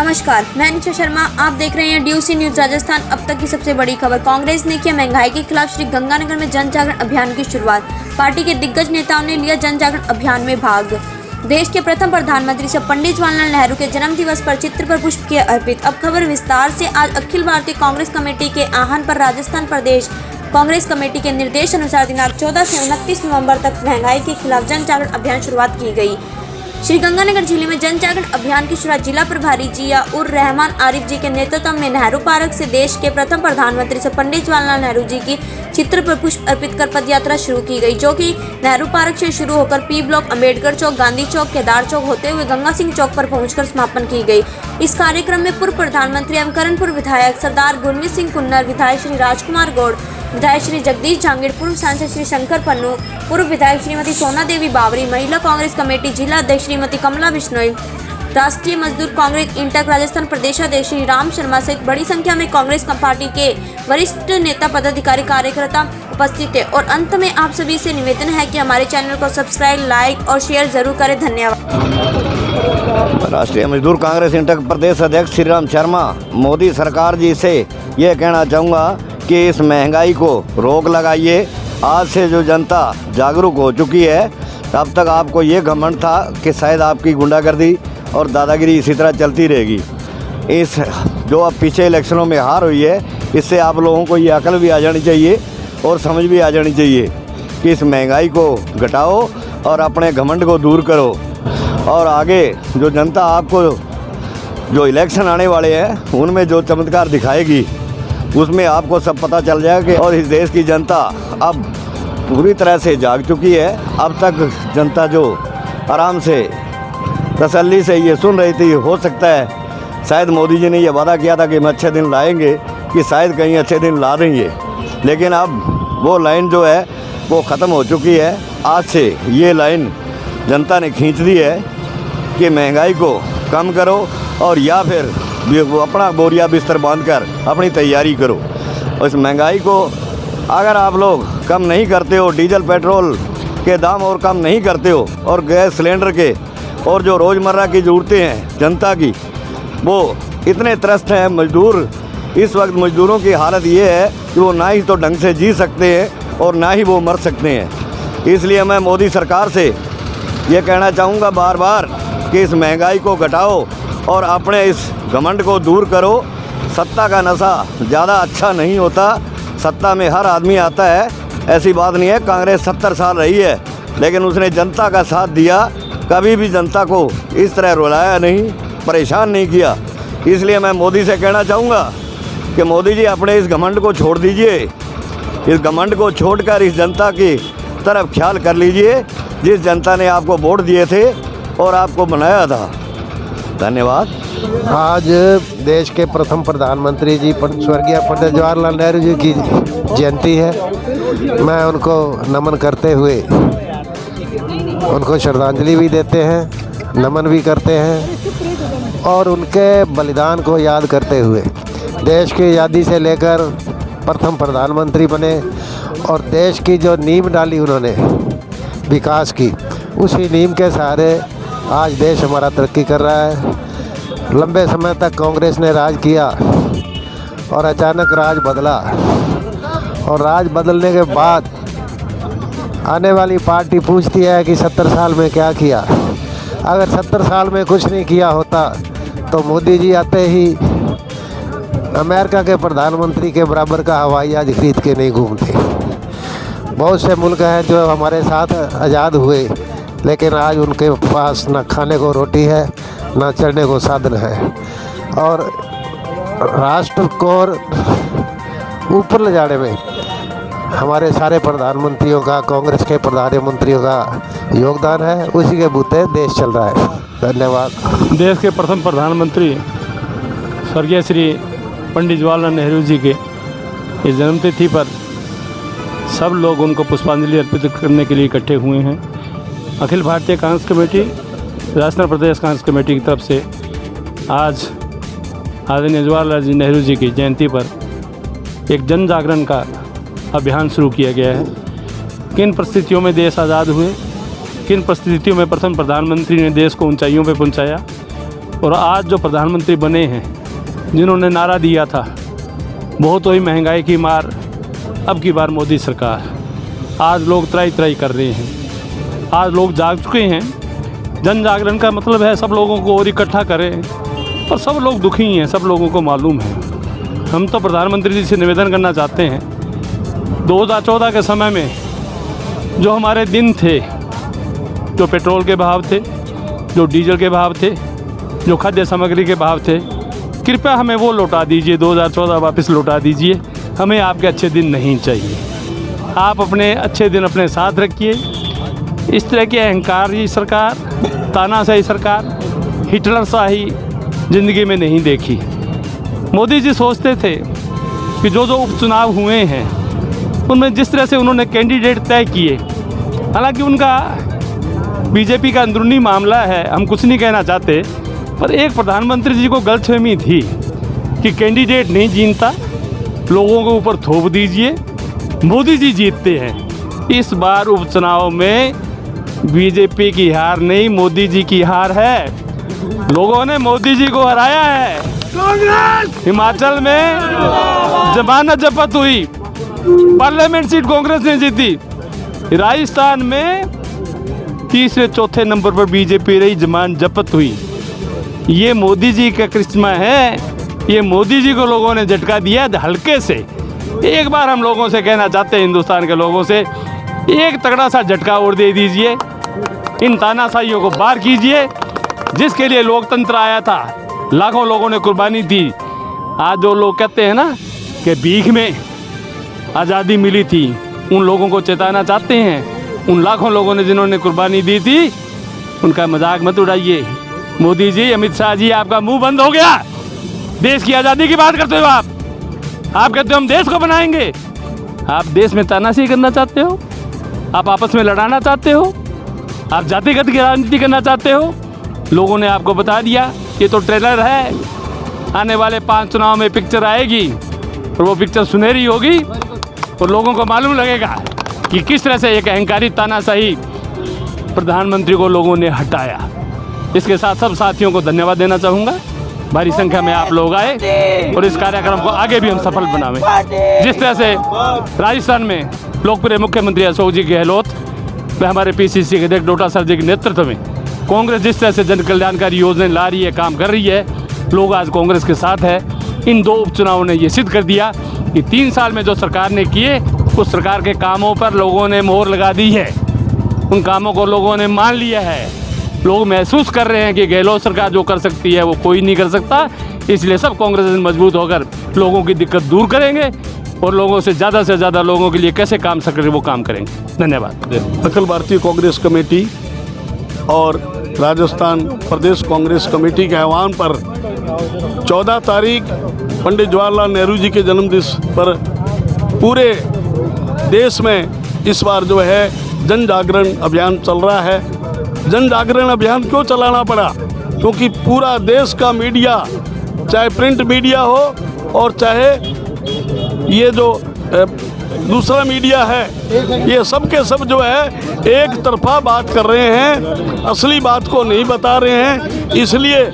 नमस्कार, मैं निशा शर्मा। आप देख रहे हैं DOC न्यूज राजस्थान। अब तक की सबसे बड़ी खबर। कांग्रेस ने किया महंगाई के खिलाफ श्री गंगानगर में जन जागरण अभियान की शुरुआत। पार्टी के दिग्गज नेताओं ने लिया जन जागरण अभियान में भाग। देश के प्रथम प्रधानमंत्री से पंडित जवाहरलाल नेहरू के जन्म दिवस पर चित्र पर पुष्प किए अर्पित। अब खबर विस्तार से। आज अखिल भारतीय कांग्रेस कमेटी के आह्वान पर राजस्थान प्रदेश कांग्रेस कमेटी के निर्देश अनुसार दिनांक 14 से 29 नवंबर तक महंगाई के खिलाफ जन जागरण अभियान शुरुआत की गई। श्री गंगानगर जिले में जन जागरण अभियान की शुरुआत जिला प्रभारी जिया-उर रहमान आरिफ जी के नेतृत्व में नेहरू पार्क से देश के प्रथम प्रधानमंत्री से पंडित जवाहरलाल नेहरू जी की चित्र पर पुष्प अर्पित कर पद यात्रा शुरू की गई, जो कि नेहरू पार्क से शुरू होकर पी ब्लॉक, अम्बेडकर चौक, गांधी चौक, केदार चौक होते हुए गंगा सिंह चौक पर पहुंचकर समापन की गई। इस कार्यक्रम में पूर्व प्रधानमंत्री एवं करणपुर विधायक सरदार गुरमीत सिंह कुन्नर, विधायक श्री राजकुमार गौड़, विधायक श्री जगदीश जांगीड़, पूर्व सांसद श्री शंकर पन्नू, पूर्व विधायक श्रीमती सोना देवी बावरी, महिला कांग्रेस कमेटी जिला अध्यक्ष श्रीमती कमला बिश्नोई, राष्ट्रीय मजदूर कांग्रेस इंटक राजस्थान प्रदेशाध्यक्ष श्री राम शर्मा सहित बड़ी संख्या में कांग्रेस पार्टी के वरिष्ठ नेता, पदाधिकारी, कार्यकर्ता उपस्थित थे। और अंत में आप सभी से निवेदन है कि हमारे चैनल को सब्सक्राइब, लाइक और शेयर जरूर करें। धन्यवाद। राष्ट्रीय मजदूर कांग्रेस इंटक प्रदेश अध्यक्ष श्री राम शर्मा। मोदी सरकार जी से ये कहना चाहूँगा कि इस महंगाई को रोक लगाइए। आज से जो जनता जागरूक हो चुकी है, तब तक आपको ये घमंड था कि शायद आपकी गुंडागर्दी और दादागिरी इसी तरह चलती रहेगी। इस जो अब पीछे इलेक्शनों में हार हुई है, इससे आप लोगों को ये अकल भी आ जानी चाहिए और समझ भी आ जानी चाहिए कि इस महंगाई को घटाओ और अपने घमंड को दूर करो। और आगे जो जनता आपको जो इलेक्शन आने वाले हैं उनमें जो चमत्कार दिखाएगी, उसमें आपको सब पता चल जाएगा। और इस देश की जनता अब पूरी तरह से जाग चुकी है। अब तक जनता जो आराम से तसल्ली से ये सुन रही थी, हो सकता है शायद मोदी जी ने ये वादा किया था कि हम अच्छे दिन लाएंगे, कि शायद कहीं अच्छे दिन ला देंगे, लेकिन अब वो लाइन जो है वो ख़त्म हो चुकी है। आज से ये लाइन जनता ने खींच दी है कि महंगाई को कम करो और या फिर अपना बोरिया बिस्तर बांधकर अपनी तैयारी करो। इस महंगाई को अगर आप लोग कम नहीं करते हो, डीजल पेट्रोल के दाम और कम नहीं करते हो, और गैस सिलेंडर के और जो रोज़मर्रा की ज़रूरतें हैं जनता की, वो इतने त्रस्त हैं मजदूर। इस वक्त मजदूरों की हालत ये है कि वो ना ही तो ढंग से जी सकते हैं और ना ही वो मर सकते हैं। इसलिए मैं मोदी सरकार से ये कहना चाहूँगा बार बार कि इस महंगाई को घटाओ और अपने इस घमंड को दूर करो। सत्ता का नशा ज़्यादा अच्छा नहीं होता। सत्ता में हर आदमी आता है, ऐसी बात नहीं है। कांग्रेस 70 साल रही है, लेकिन उसने जनता का साथ दिया, कभी भी जनता को इस तरह रुलाया नहीं, परेशान नहीं किया। इसलिए मैं मोदी से कहना चाहूँगा कि मोदी जी अपने इस घमंड को छोड़ दीजिए। इस घमंड को छोड़कर इस जनता की तरफ ख्याल कर लीजिए, जिस जनता ने आपको वोट दिए थे और आपको बनाया था। धन्यवाद। आज देश के प्रथम प्रधानमंत्री जी स्वर्गीय पंडित जवाहरलाल नेहरू जी की जयंती है। मैं उनको नमन करते हुए उनको श्रद्धांजलि भी देते हैं, नमन भी करते हैं, और उनके बलिदान को याद करते हुए देश की आज़ादी से लेकर प्रथम प्रधानमंत्री बने और देश की जो नींव डाली उन्होंने विकास की, उसी नींव के सहारे आज देश हमारा तरक्की कर रहा है। लंबे समय तक कांग्रेस ने राज किया और अचानक राज बदला, और राज बदलने के बाद आने वाली पार्टी पूछती है कि 70 साल में क्या किया। अगर 70 साल में कुछ नहीं किया होता तो मोदी जी आते ही अमेरिका के प्रधानमंत्री के बराबर का हवाई जहाज खरीद के नहीं घूमते। बहुत से मुल्क हैं जो हमारे साथ आज़ाद हुए, लेकिन आज उनके पास ना खाने को रोटी है, ना चढ़ने को साधन है, और राष्ट्र को ऊपर ले जाने में हमारे सारे प्रधानमंत्रियों का, कांग्रेस के प्रधानमंत्रियों का योगदान है। उसी के बूते देश चल रहा है। धन्यवाद। देश के प्रथम प्रधानमंत्री स्वर्गीय श्री पंडित जवाहरलाल नेहरू जी के इस जन्मतिथि पर सब लोग उनको पुष्पांजलि अर्पित करने के लिए इकट्ठे हुए हैं। अखिल भारतीय कांग्रेस कमेटी, राजस्थान प्रदेश कांग्रेस कमेटी की तरफ से आज आदरणीय जवाहरलाल जी नेहरू जी की जयंती पर एक जन जागरण का अभियान शुरू किया गया है। किन परिस्थितियों में देश आज़ाद हुए, किन परिस्थितियों में प्रथम प्रधानमंत्री ने देश को ऊंचाइयों पर पहुंचाया, और आज जो प्रधानमंत्री बने हैं, जिन्होंने नारा दिया था बहुत ही महंगाई की मार, अब की बार मोदी सरकार, आज लोग त्राई त्राई कर रहे हैं। आज लोग जाग चुके हैं। जन जागरण का मतलब है सब लोगों को और इकट्ठा करें, और सब लोग दुखी हैं, सब लोगों को मालूम है। हम तो प्रधानमंत्री जी से निवेदन करना चाहते हैं, 2014 के समय में जो हमारे दिन थे, जो पेट्रोल के भाव थे, जो डीजल के भाव थे, जो खाद्य सामग्री के भाव थे, कृपया हमें वो लौटा दीजिए। 2014 वापस लौटा दीजिए। हमें आपके अच्छे दिन नहीं चाहिए। आप अपने अच्छे दिन अपने साथ रखिए। इस तरह की अहंकारी सरकार, तानाशाही सरकार, हिटलरशाही ज़िंदगी में नहीं देखी। मोदी जी सोचते थे कि जो जो उपचुनाव हुए हैं उनमें जिस तरह से उन्होंने कैंडिडेट तय किए, हालांकि उनका बीजेपी का अंदरूनी मामला है, हम कुछ नहीं कहना चाहते, पर एक प्रधानमंत्री जी को गलतफहमी थी कि कैंडिडेट नहीं जीतता, लोगों के ऊपर थोप दीजिए, मोदी जी जीतते हैं। इस बार उपचुनाव में बीजेपी की हार नहीं, मोदी जी की हार है। लोगों ने मोदी जी को हराया है। हिमाचल में जमानत जब्त हुई, पार्लियामेंट सीट कांग्रेस ने जीती। राजस्थान में तीसरे चौथे नंबर पर बीजेपी रही, जमानत जब्त हुई। ये मोदी जी का करिश्मा है। ये मोदी जी को लोगों ने झटका दिया हल्के से। एक बार हम लोगों से कहना चाहते हैं, हिंदुस्तान के लोगों से, एक तगड़ा सा झटका और दे दीजिए। इन तानाशाहियों को बाहर कीजिए। जिसके लिए लोकतंत्र आया था, लाखों लोगों ने कुर्बानी दी। आज जो लोग कहते हैं ना कि भीख में आज़ादी मिली थी, उन लोगों को चेताना चाहते हैं। उन लाखों लोगों ने जिन्होंने कुर्बानी दी थी, उनका मजाक मत उड़ाइए। मोदी जी, अमित शाह जी, आपका मुंह बंद हो गया। देश की आज़ादी की बात करते हो आप कहते हो हम देश को बनाएंगे। आप देश में तानाशाही करना चाहते हो, आप आपस में लड़ाना चाहते हो, आप जातिगत की राजनीति करना चाहते हो। लोगों ने आपको बता दिया, ये तो ट्रेलर है। आने वाले 5 चुनाव में पिक्चर आएगी और वो पिक्चर सुनहरी होगी और लोगों को मालूम लगेगा कि किस तरह से एक अहंकारी तानाशाही प्रधानमंत्री को लोगों ने हटाया। इसके साथ सब साथियों को धन्यवाद देना चाहूँगा। भारी संख्या में आप लोग आए और इस कार्यक्रम को आगे भी हम सफल बनावें। जिस तरह से राजस्थान में लोकप्रिय मुख्यमंत्री अशोक जी गहलोत व हमारे PCC के अध्यक्ष डोटा सर जी के नेतृत्व में कांग्रेस जिस तरह से जन कल्याणकारी योजनाएं ला रही है, काम कर रही है, लोग आज कांग्रेस के साथ है। इन 2 उपचुनावों ने ये सिद्ध कर दिया कि 3 साल में जो सरकार ने किए, उस सरकार के कामों पर लोगों ने मोहर लगा दी है। उन कामों को लोगों ने मान लिया है। लोग महसूस कर रहे हैं कि गहलोत सरकार जो कर सकती है वो कोई नहीं कर सकता। इसलिए सब कांग्रेस मजबूत होकर लोगों की दिक्कत दूर करेंगे और लोगों से ज़्यादा लोगों के लिए कैसे काम सकें वो काम करेंगे। धन्यवाद। अखिल भारतीय कांग्रेस कमेटी और राजस्थान प्रदेश कांग्रेस कमेटी के आह्वान पर 14 तारीख पंडित जवाहरलाल नेहरू जी के जन्मदिन पर पूरे देश में इस बार जो है जन जागरण अभियान चल रहा है। जन जागरण अभियान क्यों चलाना पड़ा? क्योंकि पूरा देश का मीडिया, चाहे प्रिंट मीडिया हो और चाहे ये जो दूसरा मीडिया है, ये सब के सब जो है एक तरफा बात कर रहे हैं, असली बात को नहीं बता रहे हैं। इसलिए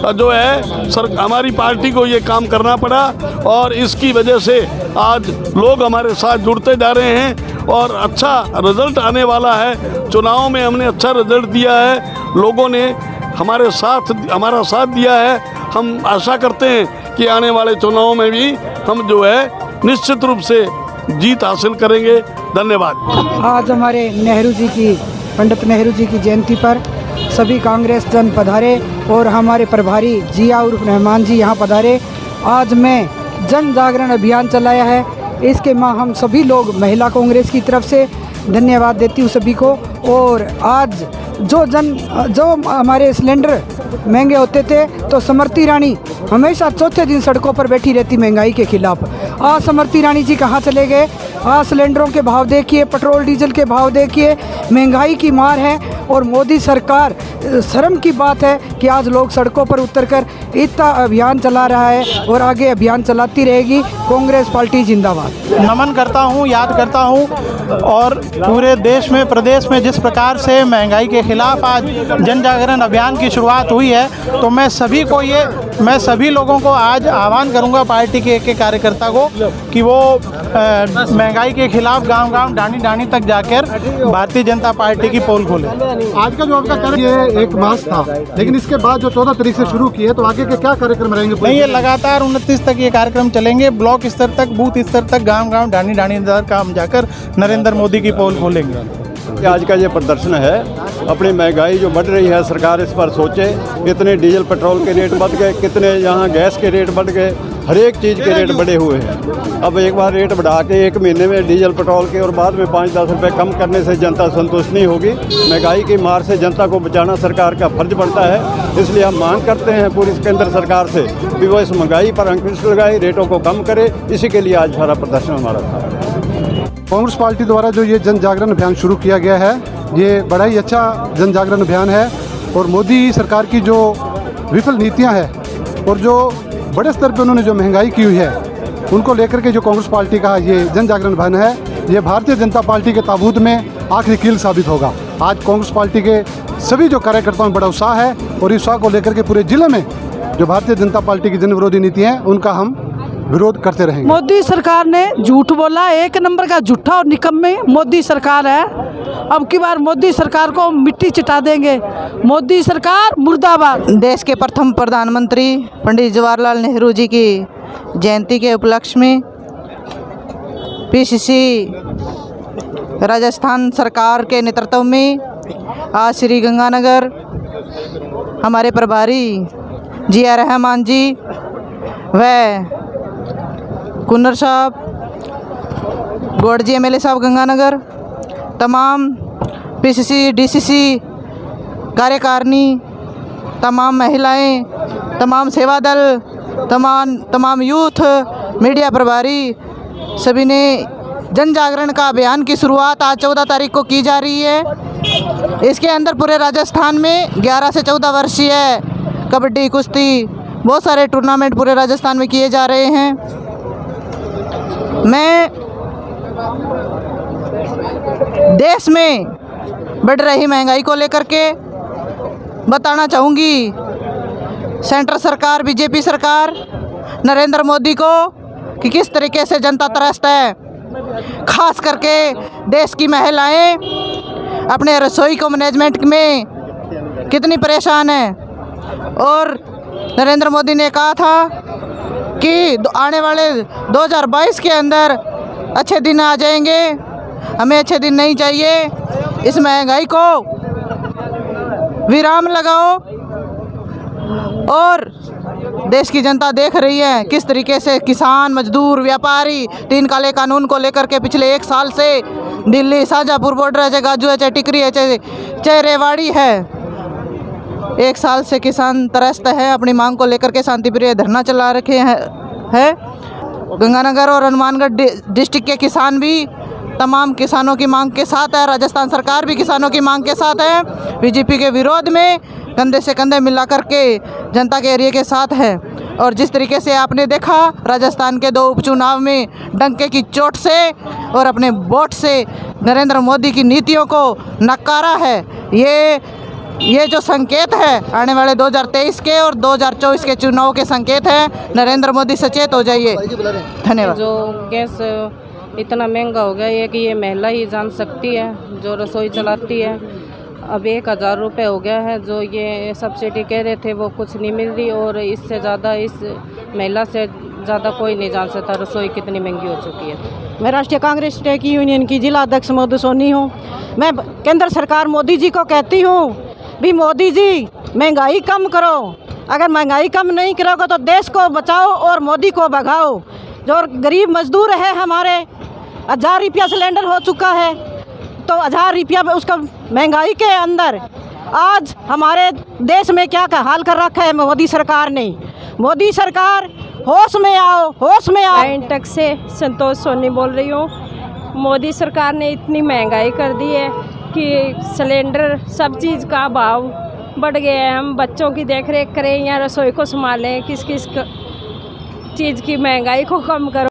जो है हमारी पार्टी को ये काम करना पड़ा और इसकी वजह से आज लोग हमारे साथ जुड़ते जा रहे हैं और अच्छा रिजल्ट आने वाला है। चुनाव में हमने अच्छा रिजल्ट दिया है, लोगों ने हमारा साथ दिया है। हम आशा करते हैं कि आने वाले चुनाव में भी हम जो है निश्चित रूप से जीत हासिल करेंगे। धन्यवाद। आज हमारे नेहरू जी की, पंडित नेहरू जी की जयंती पर सभी कांग्रेस जन पधारे और हमारे प्रभारी जिया उर्फ रहमान जी यहाँ पधारे। आज मैं जन जागरण अभियान चलाया है, इसके हम सभी लोग महिला कांग्रेस की तरफ से धन्यवाद देती हूँ सभी को। और आज जो हमारे सिलेंडर महंगे होते थे तो स्मृति ईरानी हमेशा चौथे दिन सड़कों पर बैठी रहती महंगाई के खिलाफ। आज स्मृति ईरानी जी कहाँ चले गए? आज सिलेंडरों के भाव देखिए, पेट्रोल डीजल के भाव देखिए, महंगाई की मार है। और मोदी सरकार, शर्म की बात है कि आज लोग सड़कों पर उतरकर इतना अभियान चला रहा है और आगे अभियान चलाती रहेगी। कांग्रेस पार्टी जिंदाबाद। नमन करता हूँ, याद करता हूँ। और पूरे देश में, प्रदेश में जिस प्रकार से महंगाई के खिलाफ आज जन जागरण अभियान की शुरुआत हुई है, तो मैं सभी लोगों को आज आह्वान करूंगा, पार्टी के एक कार्यकर्ता को, कि वो महंगाई के खिलाफ गांव-गांव, डाणी-डाणी तक जाकर भारतीय जनता पार्टी की पोल खोले। आज का जो आपका कार्यक्रम, ये 1 मार्च था, लेकिन इसके बाद जो 14 तारीख से शुरू किए, तो आगे के क्या कार्यक्रम रहेंगे? नहीं, ये लगातार 29 तक ये कार्यक्रम चलेंगे। ब्लॉक स्तर तक, बूथ स्तर तक, गांव-गांव, डाणी-डाणी तक हम जाकर नरेंद्र मोदी की पोल खोलेंगे। आज का ये प्रदर्शन है, अपनी महंगाई जो बढ़ रही है, सरकार इस पर सोचे। कितने डीजल पेट्रोल के रेट बढ़ गए, कितने यहाँ गैस के रेट बढ़ गए, हर एक चीज़ के रेट बढ़े हुए हैं। अब एक बार रेट बढ़ा के 1 महीने में डीजल पेट्रोल के और बाद में 5-10 रुपये कम करने से जनता संतुष्ट नहीं होगी। महंगाई की मार से जनता को बचाना सरकार का फर्ज बनता है। इसलिए हम मांग करते हैं पूरी केंद्र सरकार से कि वो इस महंगाई पर अंकुश लगाए, रेटों को कम करे। इसी के लिए आज सारा प्रदर्शन हमारा था। कांग्रेस पार्टी द्वारा जो ये जन जागरण अभियान शुरू किया गया है, ये बड़ा ही अच्छा जन जागरण अभियान है। और मोदी सरकार की जो विफल नीतियां हैं और जो बड़े स्तर पे उन्होंने जो महंगाई की हुई है, उनको लेकर के जो कांग्रेस पार्टी का ये जन जागरण अभियान है, ये भारतीय जनता पार्टी के ताबूत में आखिरी कील साबित होगा। आज कांग्रेस पार्टी के सभी जो कार्यकर्ताओं में बड़ा उत्साह है और इस उत्साह को लेकर के पूरे जिले में जो भारतीय जनता पार्टी की जन विरोधी नीति है, उनका हम विरोध करते रहेंगे। मोदी सरकार ने झूठ बोला, 1 नंबर का झूठा और निकम्मे मोदी सरकार है। अब की बार मोदी सरकार को मिट्टी चिटा देंगे। मोदी सरकार मुर्दाबाद। देश के प्रथम प्रधानमंत्री पंडित जवाहरलाल नेहरू जी की जयंती के उपलक्ष्य में पीसीसी राजस्थान सरकार के नेतृत्व में आज श्री गंगानगर हमारे प्रभारी जिया रहमान जी व कुन्नर साहब, गौड़ जी एमएलए साहब गंगानगर, तमाम पीसीसी डीसीसी कार्यकारिणी, तमाम महिलाएं, तमाम सेवा दल, तमाम यूथ, मीडिया प्रभारी, सभी ने जन जागरण का अभियान की शुरुआत आज 14 तारीख को की जा रही है। इसके अंदर पूरे राजस्थान में 11 से 14 वर्षीय कबड्डी, कुश्ती, बहुत सारे टूर्नामेंट पूरे राजस्थान में किए जा रहे हैं। मैं देश में बढ़ रही महंगाई को लेकर के बताना चाहूँगी, सेंट्रल सरकार, बीजेपी सरकार, नरेंद्र मोदी को, कि किस तरीके से जनता त्रस्त है। खास करके देश की महिलाएं अपने रसोई को मैनेजमेंट में कितनी परेशान है। और नरेंद्र मोदी ने कहा था कि आने वाले 2022 के अंदर अच्छे दिन आ जाएंगे। हमें अच्छे दिन नहीं चाहिए। इस महंगाई को विराम लगाओ। और देश की जनता देख रही है किस तरीके से किसान, मजदूर, व्यापारी 3 काले कानून को लेकर के पिछले 1 साल से दिल्ली, शाहजहाँपुर बॉर्डर है, चाहे गाजू है, चाहे टिकरी है, चाहे रेवाड़ी है, 1 साल से किसान त्रस्त है। अपनी मांग को लेकर के शांतिप्रिय धरना चला रखे है। गंगानगर और हनुमानगढ़ डिस्ट्रिक्ट के किसान भी तमाम किसानों की मांग के साथ है। राजस्थान सरकार भी किसानों की मांग के साथ है। बीजेपी के विरोध में कंधे से कंधे मिला करके जनता के एरिया के साथ है। और जिस तरीके से आपने देखा राजस्थान के 2 उपचुनाव में डंके की चोट से और अपने वोट से नरेंद्र मोदी की नीतियों को नकारा है। ये जो संकेत है आने वाले 2023 के और 2024 के चुनाव के संकेत हैं। नरेंद्र मोदी सचेत हो जाइए। धन्यवाद। जो गैस इतना महंगा हो गया है कि ये महिला ही जान सकती है जो रसोई चलाती है। अब 1000 रुपये हो गया है। जो ये सब्सिडी कह रहे थे वो कुछ नहीं मिल रही। और इससे ज़्यादा, इस महिला से ज़्यादा कोई नहीं जान सकता रसोई कितनी महंगी हो चुकी है। मैं राष्ट्रीय कांग्रेस ट्रेड यूनियन की जिला अध्यक्ष मधु सोनी हूँ। मैं केंद्र सरकार मोदी जी को कहती हूँ भी मोदी जी महंगाई कम करो। अगर महंगाई कम नहीं करोगे तो देश को बचाओ और मोदी को भगाओ। जो गरीब मजदूर है हमारे, 1000 रुपया सिलेंडर हो चुका है, तो 1000 रुपया उसका महंगाई के अंदर आज हमारे देश में क्या हाल कर रखा है मोदी सरकार ने। मोदी सरकार होश में आओ, होश में आओ। इंटक से संतोष सोनी बोल रही हूँ। मोदी सरकार ने इतनी महंगाई कर दी है कि सिलेंडर सब चीज़ का भाव बढ़ गया है। हम बच्चों की देख रेख करें या रसोई को संभालें, किस किस चीज़ की महंगाई को कम करो।